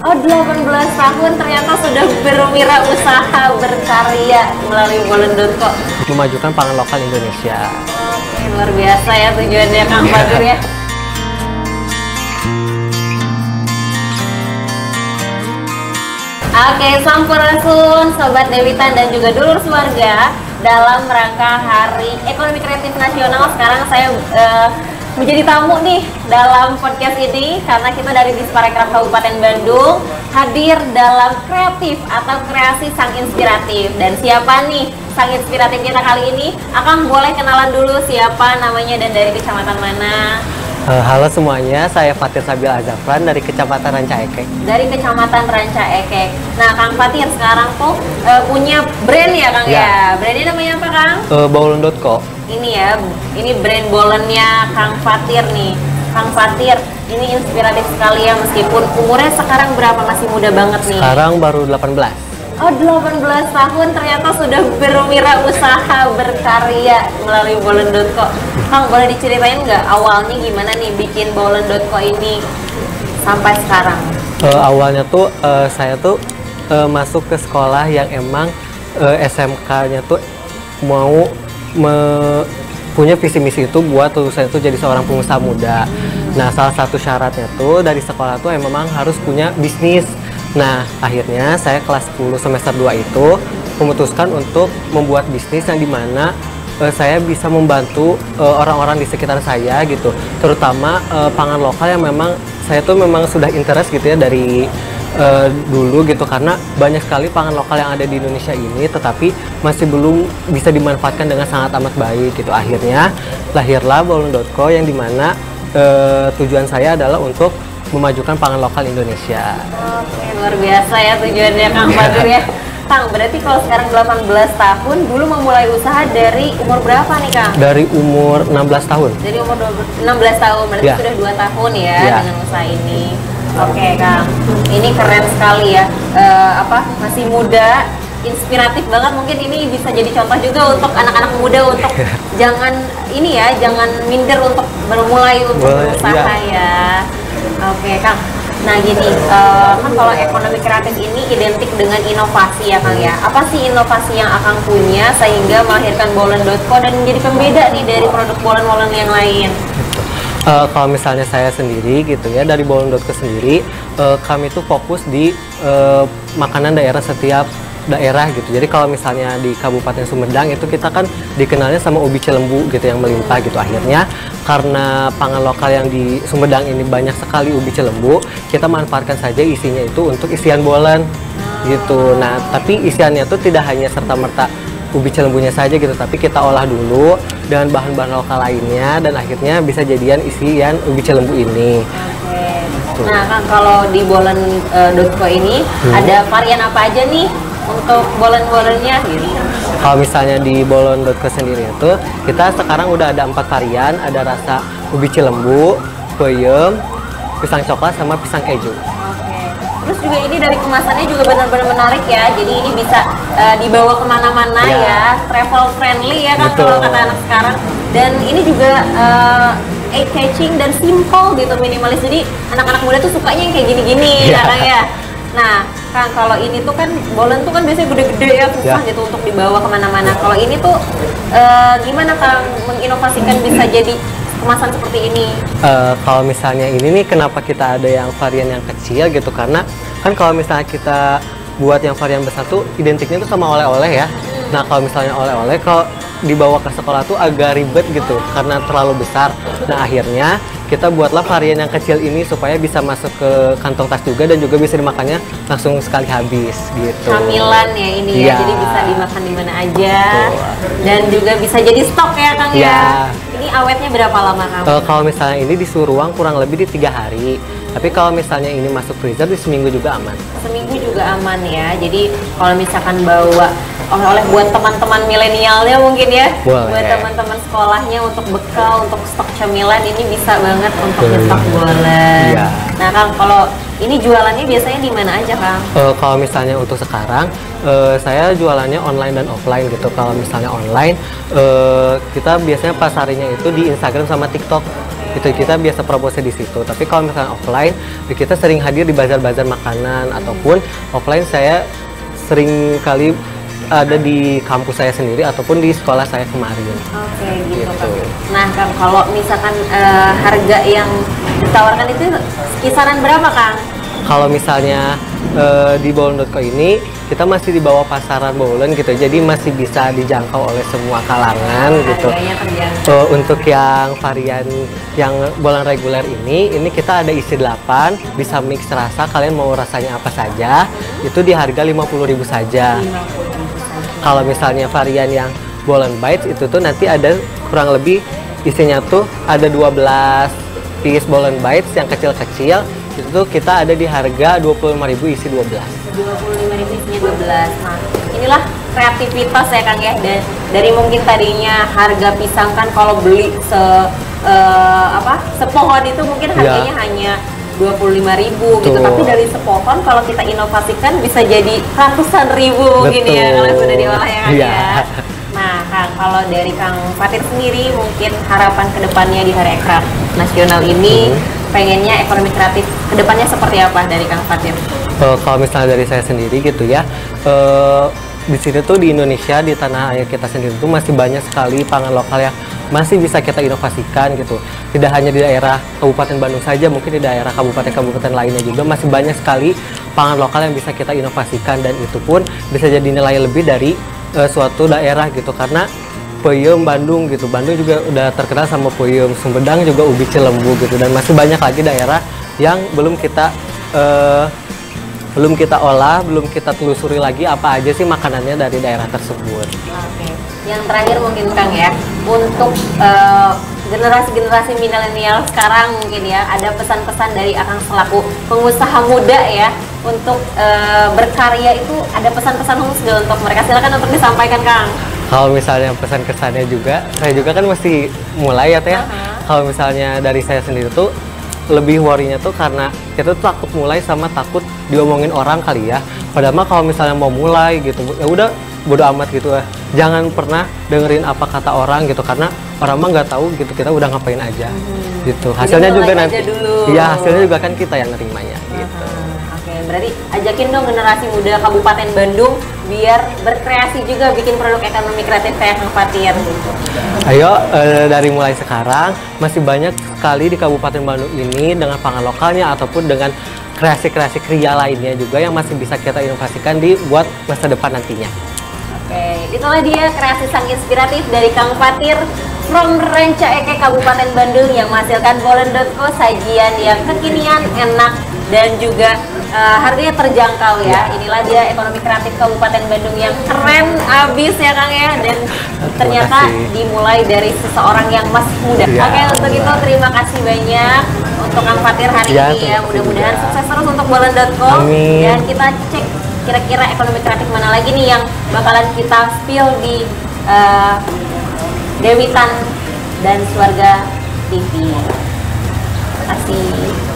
Oh, 18 tahun ternyata sudah berwirausaha berkarya melalui Bolen.co. Memajukan pangan lokal Indonesia. Oke, luar biasa ya tujuannya Kang Fatur ya. Oke, Sampurasun, Sobat Dewitan dan juga dulur sewarga, dalam rangka Hari Ekonomi Kreatif Nasional, sekarang saya menjadi tamu nih dalam podcast ini karena kita dari Disparekraf Kabupaten Bandung hadir dalam kreatif atau kreasi sang inspiratif. Dan siapa nih sang inspiratif kita kali ini? Akang boleh kenalan dulu siapa namanya dan dari kecamatan mana? Halo semuanya, saya Fatir Sabil Azafran dari Kecamatan Rancaekek. Dari Kecamatan Rancaekek. Nah, Kang Fatir sekarang tuh punya brand ya, Kang ya? Brandnya namanya apa, Kang? Bolen.co. Ini ya, ini brand bolennya Kang Fatir nih. Kang Fatir, ini inspiratif sekali ya meskipun umurnya sekarang berapa, masih muda banget nih. Sekarang baru 18. Oh, 18 tahun ternyata sudah berwirausaha berkarya melalui Bolen.co. Kang, boleh diceritain nggak awalnya gimana nih bikin Bolen.co ini sampai sekarang? Awalnya tuh saya tuh masuk ke sekolah yang emang SMK-nya tuh mau punya visi misi itu buat lulusan itu jadi seorang pengusaha muda. Nah, salah satu syaratnya tuh dari sekolah tuh memang harus punya bisnis. Nah, akhirnya saya kelas 10 semester 2 itu memutuskan untuk membuat bisnis yang dimana saya bisa membantu orang-orang di sekitar saya gitu, terutama pangan lokal yang memang saya tuh memang sudah interest gitu ya dari dulu gitu, karena banyak sekali pangan lokal yang ada di Indonesia ini tetapi masih belum bisa dimanfaatkan dengan sangat amat baik gitu. Akhirnya lahirlah Bolen.co yang dimana tujuan saya adalah untuk memajukan pangan lokal Indonesia. Oke, luar biasa ya tujuannya Kang Fatur ya. Kang, berarti kalau sekarang 18 tahun, dulu memulai usaha dari umur berapa nih, Kang? Dari umur 16 tahun. Dari umur 16 tahun, berarti sudah 2 tahun ya dengan usaha ini. Oke, Kang. Ini keren sekali ya. Masih muda, inspiratif banget. Mungkin ini bisa jadi contoh juga untuk anak-anak muda untuk jangan minder untuk bermulai untuk berusaha ya. Oke, Kang. Nah gini, kan kalau ekonomi kreatif ini identik dengan inovasi ya, Kang ya. Apa sih inovasi yang Akang punya sehingga melahirkan Bolen.co dan menjadi pembeda nih dari produk bolen-bolen yang lain? Kalau misalnya saya sendiri gitu ya, dari Bolen.co sendiri, kami tuh fokus di makanan daerah setiap daerah gitu. Jadi kalau misalnya di Kabupaten Sumedang itu kita kan dikenalnya sama ubi cilembu gitu yang melimpah gitu. Akhirnya karena pangan lokal yang di Sumedang ini banyak sekali ubi cilembu, kita manfaatkan saja isinya itu untuk isian bolen gitu. Nah, tapi isiannya tuh tidak hanya serta-merta ubi cilembunya saja gitu, tapi kita olah dulu dengan bahan-bahan lokal lainnya dan akhirnya bisa jadian isian ubi cilembu ini. Oke. Nah, Kang, kalau di Bolen.co ini ada varian apa aja nih untuk bolen-bolennya gitu? Kalau misalnya di Bolen.co sendiri itu kita sekarang udah ada 4 varian, ada rasa ubi cilembu, peyem, pisang coklat sama pisang keju. Oke. Terus juga ini dari kemasannya juga benar-benar menarik ya, jadi ini bisa dibawa kemana-mana ya, travel friendly ya kan kalau kata anak sekarang. Dan ini juga eye catching dan simple gitu, minimalis, jadi anak-anak muda tuh sukanya yang kayak gini-gini karena ya. Nah, Kang, kalau ini tuh kan bolen tuh kan biasanya gede-gede ya, susah gitu untuk dibawa kemana-mana. Kalau ini tuh gimana Kang menginovasikan bisa jadi kemasan seperti ini? Kalau misalnya ini nih, kenapa kita ada yang varian yang kecil gitu? Karena kan kalau misalnya kita buat yang varian besar tuh identiknya tuh sama oleh-oleh ya. Nah, kalau misalnya oleh-oleh kalau dibawa ke sekolah tuh agak ribet gitu karena terlalu besar. Nah, akhirnya kita buatlah varian yang kecil ini supaya bisa masuk ke kantong tas juga dan juga bisa dimakannya langsung sekali habis gitu. Camilan ya ini ya, jadi bisa dimakan di mana aja. Dan juga bisa jadi stok ya, Kang ya. Ini awetnya berapa lama, Kang? Kalau misalnya ini di suhu ruang kurang lebih di 3 hari. Tapi kalau misalnya ini masuk freezer di seminggu juga aman. Seminggu juga aman ya. Jadi kalau misalkan bawa oleh-oleh buat teman-teman milenialnya mungkin ya, boleh. Buat teman-teman sekolahnya untuk bekal, untuk stok camilan ini bisa banget untuk nyetok bolen. Nah, Kang, kalau ini jualannya biasanya di mana aja, Kang? Kalau misalnya untuk sekarang saya jualannya online dan offline gitu. Kalau misalnya online kita biasanya pasarinya itu di Instagram sama TikTok. Itu kita biasa promosi di situ. Tapi kalau misalnya offline, kita sering hadir di bazar-bazar makanan ataupun offline saya sering kali ada di kampus saya sendiri ataupun di sekolah saya kemarin. Oke, gitu kan. Nah, Kang, kalau misalkan harga yang ditawarkan itu kisaran berapa, Kang? Kalau misalnya di Bolen.co ini kita masih di bawah pasaran Bolen gitu, jadi masih bisa dijangkau oleh semua kalangan gitu. Harganya terjangkau. Untuk yang varian yang Bolen reguler ini kita ada isi 8, bisa mix rasa, kalian mau rasanya apa saja, itu di harga 50.000 saja. 50.000 saja. Kalau misalnya varian yang Bolen Bites itu tuh nanti ada kurang lebih isinya tuh ada 12 piece Bolen Bites yang kecil-kecil. Itu tuh kita ada di harga 25.000 isi 12. 25.000 isinya 12. Nah, inilah kreativitas ya Kang ya. Dan dari mungkin tadinya harga pisang kan kalau beli sepohon itu mungkin harganya hanya 25.000 gitu. Tapi dari sepohon kalau kita inovasikan bisa jadi ratusan ribu mungkin ya kalau sudah diolah ya Kang ya. Nah, Kang, kalau dari Kang Fatir sendiri mungkin harapan kedepannya di Hari Aircraft Nasional ini pengennya ekonomi kreatif kedepannya seperti apa dari Kang Fatir? Kalau misalnya dari saya sendiri gitu ya, di sini tuh di Indonesia, di tanah air kita sendiri tuh masih banyak sekali pangan lokal yang masih bisa kita inovasikan gitu. Tidak hanya di daerah Kabupaten Bandung saja, mungkin di daerah kabupaten-kabupaten lainnya juga masih banyak sekali pangan lokal yang bisa kita inovasikan, dan itu pun bisa jadi nilai lebih dari suatu daerah gitu. Karena peyem Bandung gitu, Bandung juga udah terkenal sama peyem, Sumedang juga ubi cilembu gitu, dan masih banyak lagi daerah yang belum kita olah, belum kita telusuri lagi apa aja sih makanannya dari daerah tersebut. Oke. Yang terakhir mungkin Kang ya, untuk generasi-generasi milenial sekarang mungkin ya, ada pesan-pesan dari Akang selaku pengusaha muda ya untuk berkarya itu, ada pesan-pesan khusus nggak untuk mereka? Silakan untuk disampaikan Kang. Kalau misalnya pesan kesannya juga, saya juga kan masih mulai ya Teh. Kalau misalnya dari saya sendiri tuh lebih worry-nya tuh karena kita tuh takut mulai sama takut diomongin orang kali ya. Padahal mah kalau misalnya mau mulai gitu, ya udah bodo amat gitu ya. Jangan pernah dengerin apa kata orang gitu, karena orang mah nggak tahu gitu kita udah ngapain aja gitu. Hasilnya juga nanti, ya hasilnya juga kan kita yang nerimanya gitu. Oke, berarti ajakin dong generasi muda Kabupaten Bandung biar berkreasi juga bikin produk ekonomi kreatif kayak Kang Fatir gitu. Ayo dari mulai sekarang masih banyak sekali di Kabupaten Bandung ini dengan pangan lokalnya ataupun dengan kreasi-kreasi kria lainnya juga yang masih bisa kita inovasikan di buat masa depan nantinya. Oke, itulah dia kreasi sang inspiratif dari Kang Fatir from Ranca Ekek Kabupaten Bandung yang menghasilkan Bolen.co, sajian yang kekinian, enak, dan juga harganya terjangkau ya. Inilah dia ekonomi kreatif Kabupaten Bandung yang keren abis ya Kang ya, dan ternyata dimulai dari seseorang yang masih muda. Oke, untuk itu terima kasih banyak untuk Kang Fatir hari ini ya. Mudah-mudahan sukses terus untuk Bolen.co, dan kita cek kira-kira ekonomi kreatif mana lagi nih yang bakalan kita spill di Dewitan dan Swarga TV. Terima kasih.